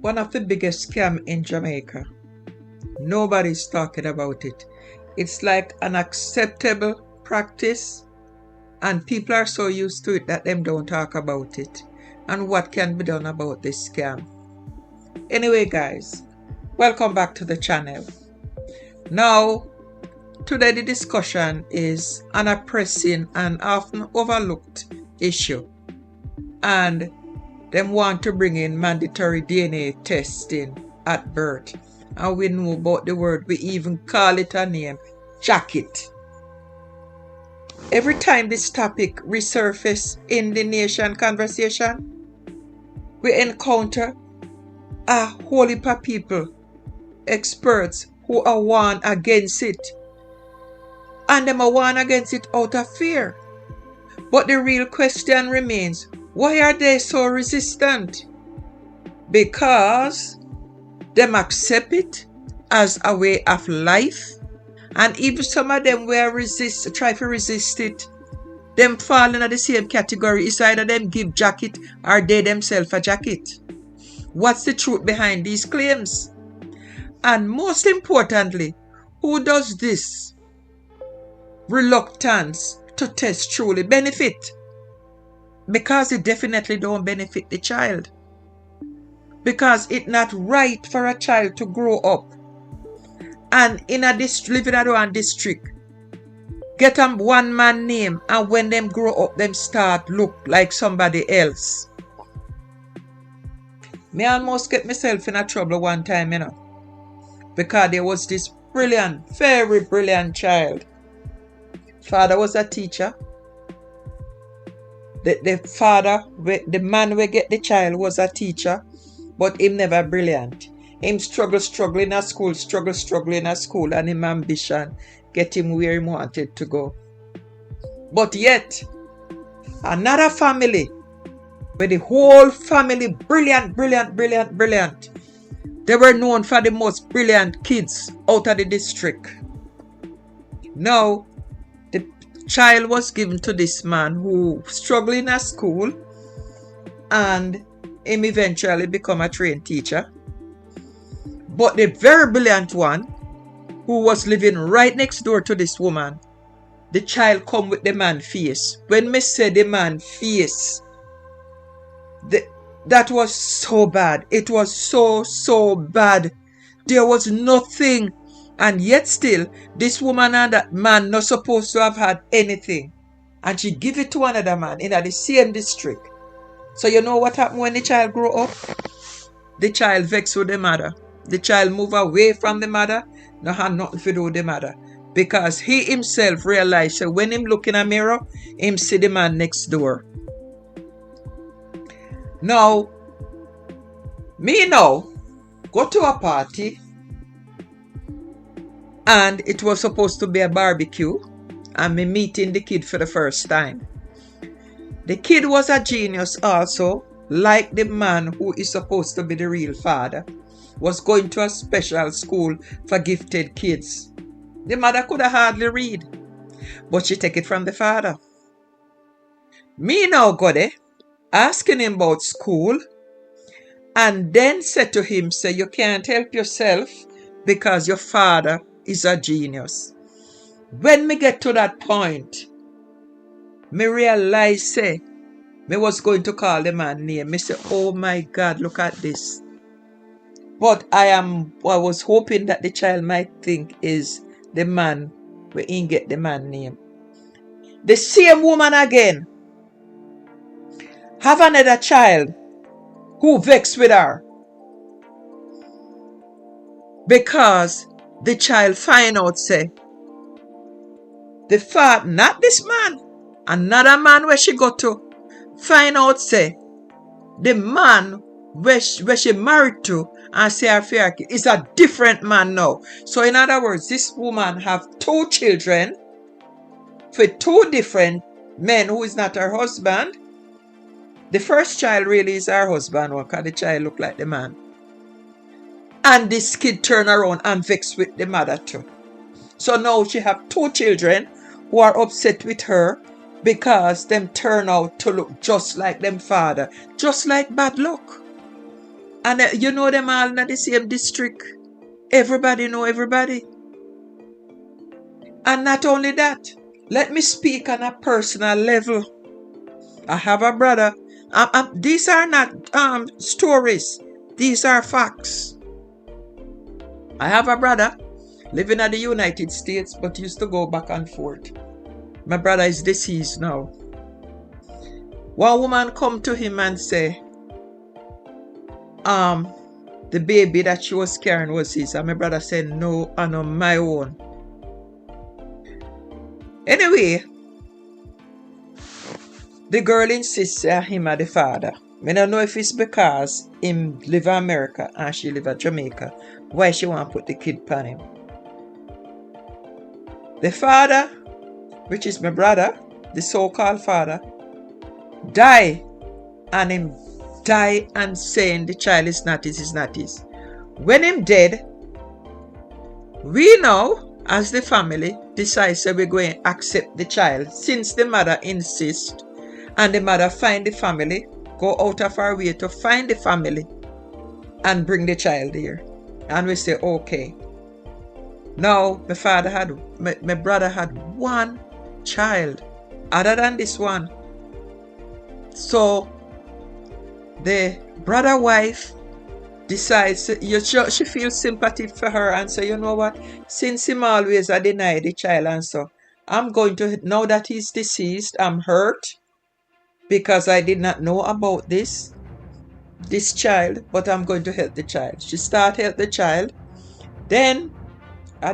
one of the biggest scams in Jamaica. Nobody's talking about it. It's like an acceptable practice, and people are so used to it that them don't talk about it. And what can be done about this scam? Anyway, guys, welcome back to the channel. Now, today the discussion is on a pressing and often overlooked issue, and them want to bring in mandatory DNA testing at birth. And we know about the word, we even call it a name, jacket. Every time this topic resurfaces in the nation conversation, we encounter a whole heap of people, experts who are warned against it. And them are warned against it out of fear. But the real question remains, why are they so resistant? Because them accept it as a way of life, and even some of them try to resist it, them fall in the same category. It's either them give jacket or they themselves a jacket. What's the truth behind these claims? And most importantly, who does this reluctance to test truly benefit? Because it definitely don't benefit the child. Because it's not right for a child to grow up and live in a one district, get a one man name, and when them grow up, them start look like somebody else. Me almost get myself in a trouble one time, because there was this brilliant, very brilliant child. Father was a teacher. The man we get the child was a teacher, but him never brilliant. Him struggle in a school, and him ambition get him where he wanted to go. But yet, another family, where the whole family brilliant. They were known for the most brilliant kids out of the district. Now, the child was given to this man who struggled in a school, and him eventually become a trained teacher. But the very brilliant one, who was living right next door to this woman, the child come with the man face. When me say the man face, that was so bad. It was so bad. There was nothing. And yet still, this woman and that man not supposed to have had anything. And she give it to another man in the same district. So you know what happened when the child grew up? The child vexed with the mother. The child move away from the mother. No had nothing to do with the mother. Because he himself realized that when him look in a mirror, him see the man next door. Now, me now, go to a party, and it was supposed to be a barbecue, and me meeting the kid for the first time. The kid was a genius also, like the man who is supposed to be the real father, was going to a special school for gifted kids. The mother could have hardly read, but she take it from the father. Me now go there, asking him about school, and then said to him, say, you can't help yourself because your father is a genius. When me get to that point, me realize, say, me was going to call the man name. Me say, oh my God, look at this. But I was hoping that the child might think is the man where he get the man name. The same woman again have another child who vexed with her because the child find out, say, the father, not this man, another man where she got to, find out, say, the man where she married to and say her fair kid is a different man now. So in other words, this woman have two children for two different men who is not her husband. The first child really is her husband, because the child look like the man. And this kid turn around and vex with the mother too. So now she have two children who are upset with her because them turn out to look just like them father. Just like bad luck. And you know them all in the same district. Everybody know everybody. And not only that, let me speak on a personal level. I have a brother. These are not stories. These are facts. I have a brother living in the United States, but used to go back and forth. My brother is deceased now. One woman come to him and say, the baby that she was carrying was his. And my brother said, no, I'm on my own. Anyway, the girl insists that him are the father. I don't know if it's because him live in America and she live in Jamaica, why she want to put the kid upon him. The father, which is my brother, the so-called father, die, and him die and saying the child is not his. When him dead, we now, as the family, decides that we're going to accept the child, since the mother insists, and the mother find the family, go out of our way to find the family and bring the child here. And we say, okay. Now, my brother had one child, other than this one. So, the brother wife decides, she feels sympathy for her and say, you know what, since him always deny the child and so, I'm going to, now that he's deceased, I'm hurt because I did not know about this child, but I'm going to help the child. She start help the child. Then,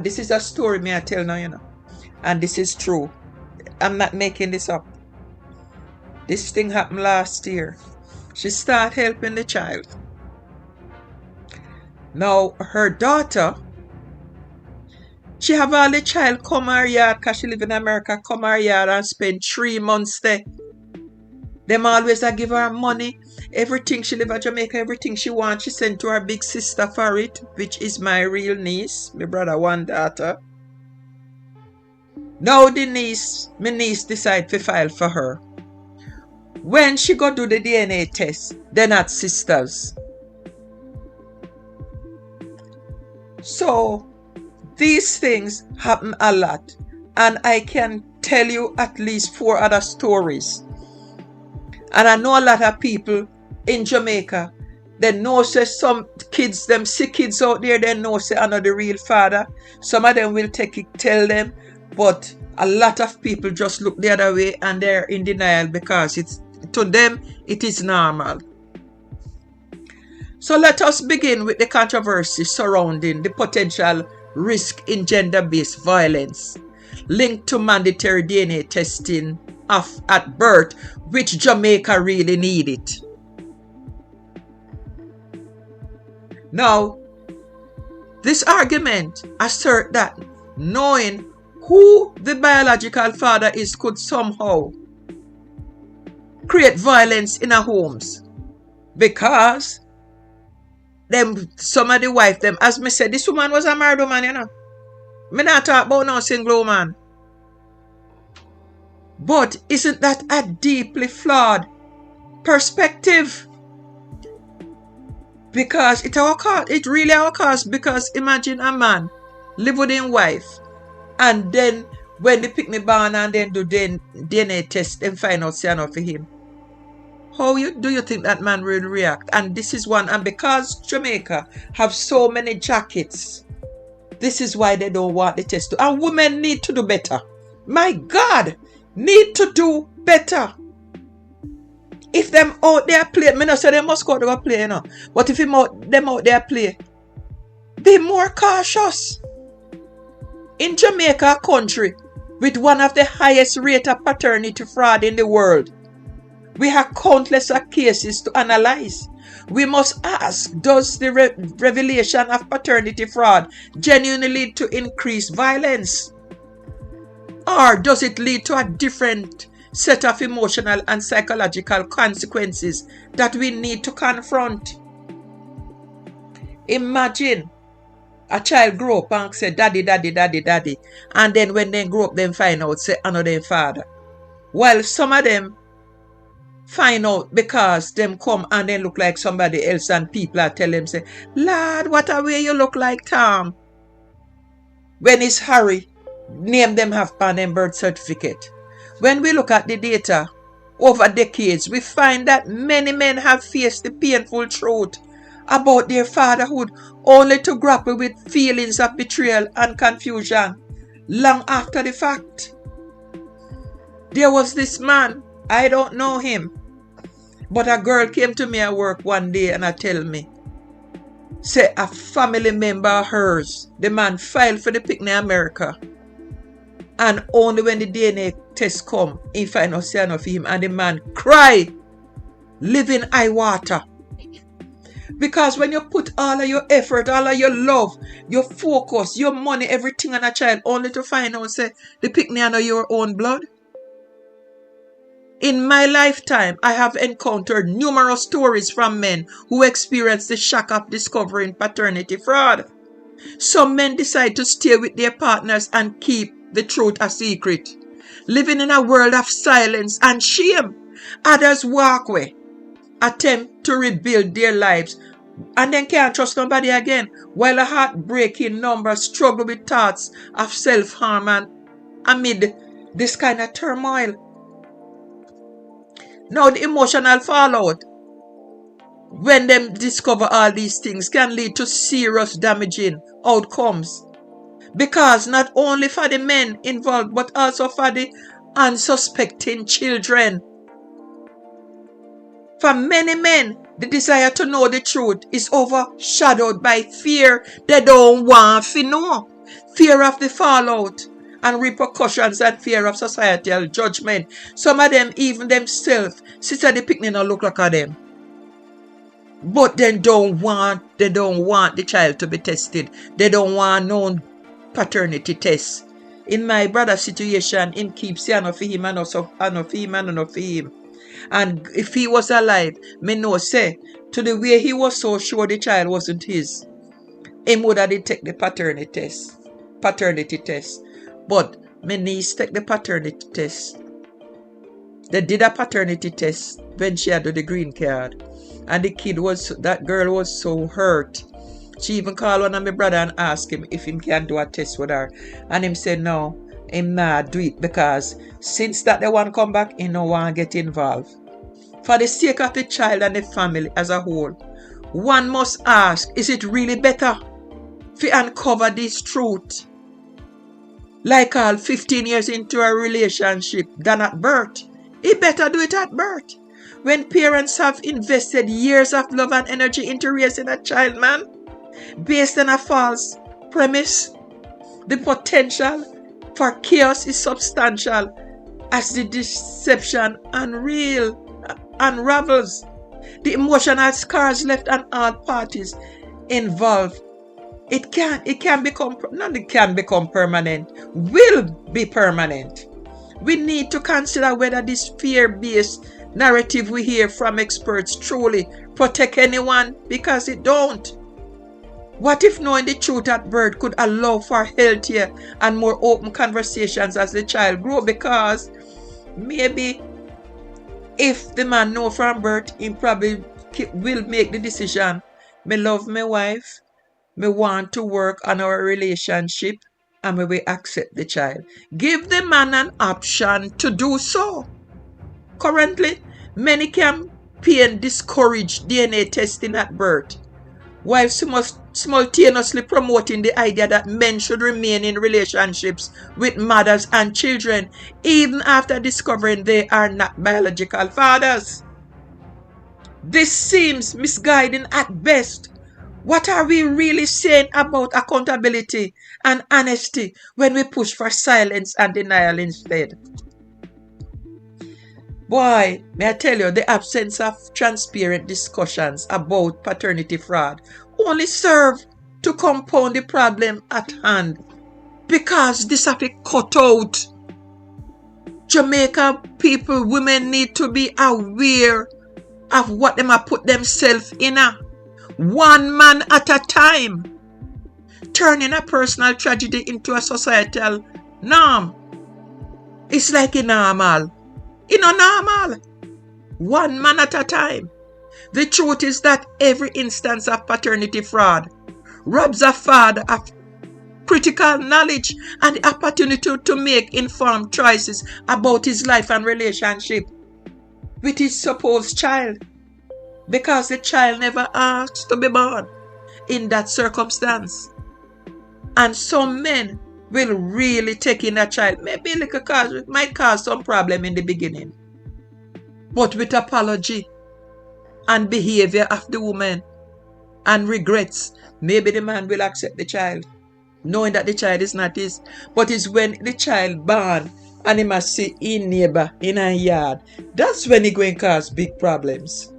this is a story me I tell now, you know, and this is true. I'm not making this up. This thing happened last year. She start helping the child. Now, her daughter, she have all the child come her yard, because she live in America, come her yard and spend 3 months there. Them always give her money. Everything she live in Jamaica, everything she wants, she send to her big sister for it, which is my real niece. My brother one daughter. Now my niece decide to file for her. When she go do the DNA test, they're not sisters. So, these things happen a lot. And I can tell you at least 4 other stories. And I know a lot of people in Jamaica, they know say some kids, them sick kids out there, they know say I'm not the real father. Some of them will tell them, but a lot of people just look the other way and they're in denial because to them it is normal. So let us begin with the controversy surrounding the potential risk in gender-based violence linked to mandatory DNA testing at birth, which Jamaica really needed. Now, this argument asserts that knowing who the biological father is could somehow create violence in our homes, because some of the wife, as me said, this woman was a married woman, you know. Me not talk about no single woman. But isn't that a deeply flawed perspective? Because it really our cause. Because imagine a man live with his wife, and then when they pick me born and then do DNA test and find out say enough for him. How do you think that man will react? And this is one, and because Jamaica have so many jackets, this is why they don't want the test to. And women need to do better. My God, need to do better. If them out there play, me not say they must go to play, you know. But if them out there play, be more cautious. In Jamaica, a country with one of the highest rate of paternity fraud in the world, we have countless cases to analyze. We must ask, does the revelation of paternity fraud genuinely lead to increased violence? Or does it lead to a different set of emotional and psychological consequences that we need to confront? Imagine a child grow up and say, daddy, daddy, daddy, daddy. And then when they grow up, they find out, say, another father. While some of them find out because them come and they look like somebody else and people are telling them, say, Lord, what a way you look like Tom. When it's Harry, name them have on them birth certificate. When we look at the data over decades, we find that many men have faced the painful truth about their fatherhood only to grapple with feelings of betrayal and confusion long after the fact. There was this man, I don't know him, but a girl came to me at work one day and tell me, say a family member of hers, the man filed for the picnic in America, and only when the DNA test come, he find out say enough for him, and the man cry, live in high water. Because when you put all of your effort, all of your love, your focus, your money, everything on a child, only to find out say the picnic are not your own blood. In my lifetime, I have encountered numerous stories from men who experienced the shock of discovering paternity fraud. Some men decide to stay with their partners and keep the truth a secret, living in a world of silence and shame. Others walk away, attempt to rebuild their lives, and then can't trust nobody again, while a heartbreaking number struggle with thoughts of self-harm and amid this kind of turmoil. Now the emotional fallout when them discover all these things can lead to serious damaging outcomes, because not only for the men involved but also for the unsuspecting children. For many men, the desire to know the truth is overshadowed by fear they don't want to know. Fear of the fallout and repercussions and fear of societal judgment. Some of them, even themselves, sit at the picnic and look like a them. But they don't want the child to be tested. They don't want no paternity test. In my brother's situation, him keeps saying for him and also for him. And if he was alive, me know say, to the way he was so sure the child wasn't his, him would have take the paternity test. But my niece take the paternity test. They did a paternity test when she had the green card. And that girl was so hurt. She even called one of my brother and asked him if he can do a test with her. And him said no, him not do it because since that they want to come back, he no want to get involved. For the sake of the child and the family as a whole, one must ask, is it really better to uncover this truth like all 15 years into a relationship than at birth? It better do it at birth. When parents have invested years of love and energy into raising a child, man, based on a false premise, the potential for chaos is substantial as the deception unravels. The emotional scars left on all parties involved. It can become permanent, will be permanent. We need to consider whether this fear-based narrative we hear from experts truly protect anyone, because it don't. What if knowing the truth at birth could allow for healthier and more open conversations as the child grows? Because maybe if the man know from birth, he probably will make the decision, me love my wife, me want to work on our relationship, and we will accept the child. Give the man an option to do so. Currently, many campaigns discourage DNA testing at birth, while simultaneously promoting the idea that men should remain in relationships with mothers and children even after discovering they are not biological fathers. This seems misguiding at best. What are we really saying about accountability and honesty when we push for silence and denial instead? Boy, may I tell you, the absence of transparent discussions about paternity fraud only serve to compound the problem at hand, because this have to cut out. Jamaica people, women need to be aware of what them have put themselves in. One man at a time, turning a personal tragedy into a societal norm. It's like a normal. Normal. one man at a time. The truth is that every instance of paternity fraud robs a father of critical knowledge and the opportunity to make informed choices about his life and relationship with his supposed child, because the child never asked to be born in that circumstance. And some men will really take in a child, maybe it might cause some problem in the beginning, but with apology and behavior of the woman and regrets, maybe the man will accept the child, knowing that the child is not his. But it's when the child born and he must see in neighbor in a yard, that's when it's going to cause big problems.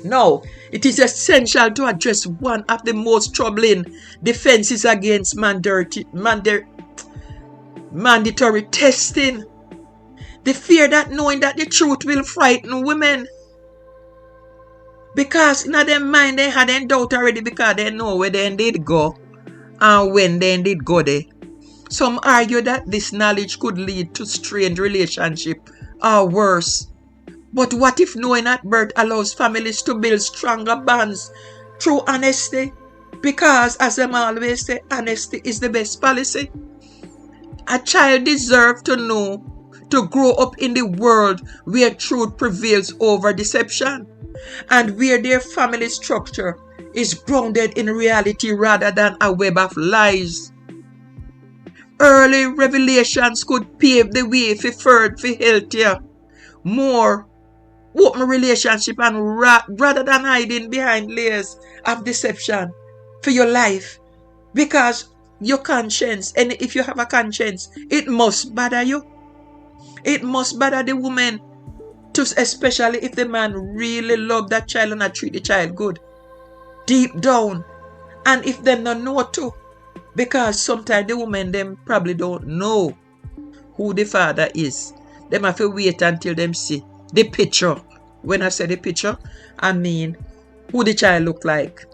Now, it is essential to address one of the most troubling defenses against mandatory testing. The fear that knowing that the truth will frighten women. Because in their mind they had them doubt already, because they know where they did go and when they did go there. Some argue that this knowledge could lead to strained relationship or worse. But what if knowing at birth allows families to build stronger bonds through honesty? Because, as them always say, honesty is the best policy. A child deserves to know, to grow up in the world where truth prevails over deception, and where their family structure is grounded in reality rather than a web of lies. Early revelations could pave the way for healthier, more open relationship, and rather than hiding behind layers of deception for your life. Because your conscience, and if you have a conscience, it must bother you. It must bother the woman, especially if the man really love that child and treat the child good deep down. And if they don't know to, because sometimes the women them probably don't know who the father is. They have to wait until them see the picture. When I say the picture, I mean who the child look like.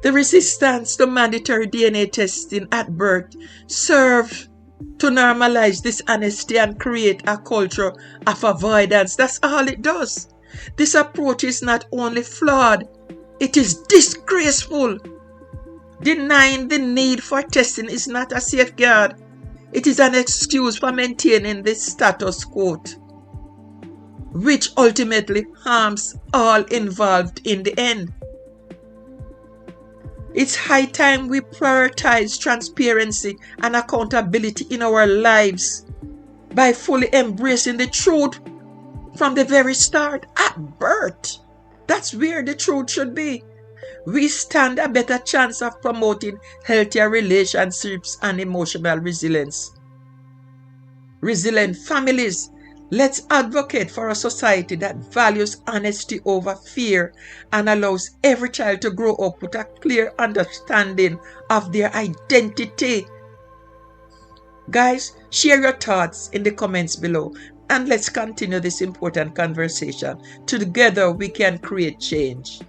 The resistance to mandatory DNA testing at birth serves to normalize dishonesty and create a culture of avoidance. That's all it does. This approach is not only flawed, it is disgraceful. Denying the need for testing is not a safeguard. It is an excuse for maintaining the status quo, which ultimately harms all involved in the end. It's high time we prioritize transparency and accountability in our lives by fully embracing the truth from the very start, at birth. That's where the truth should be. We stand a better chance of promoting healthier relationships and emotional resilience. Resilient families. Let's advocate for a society that values honesty over fear and allows every child to grow up with a clear understanding of their identity. Guys, share your thoughts in the comments below and let's continue this important conversation. Together we can create change.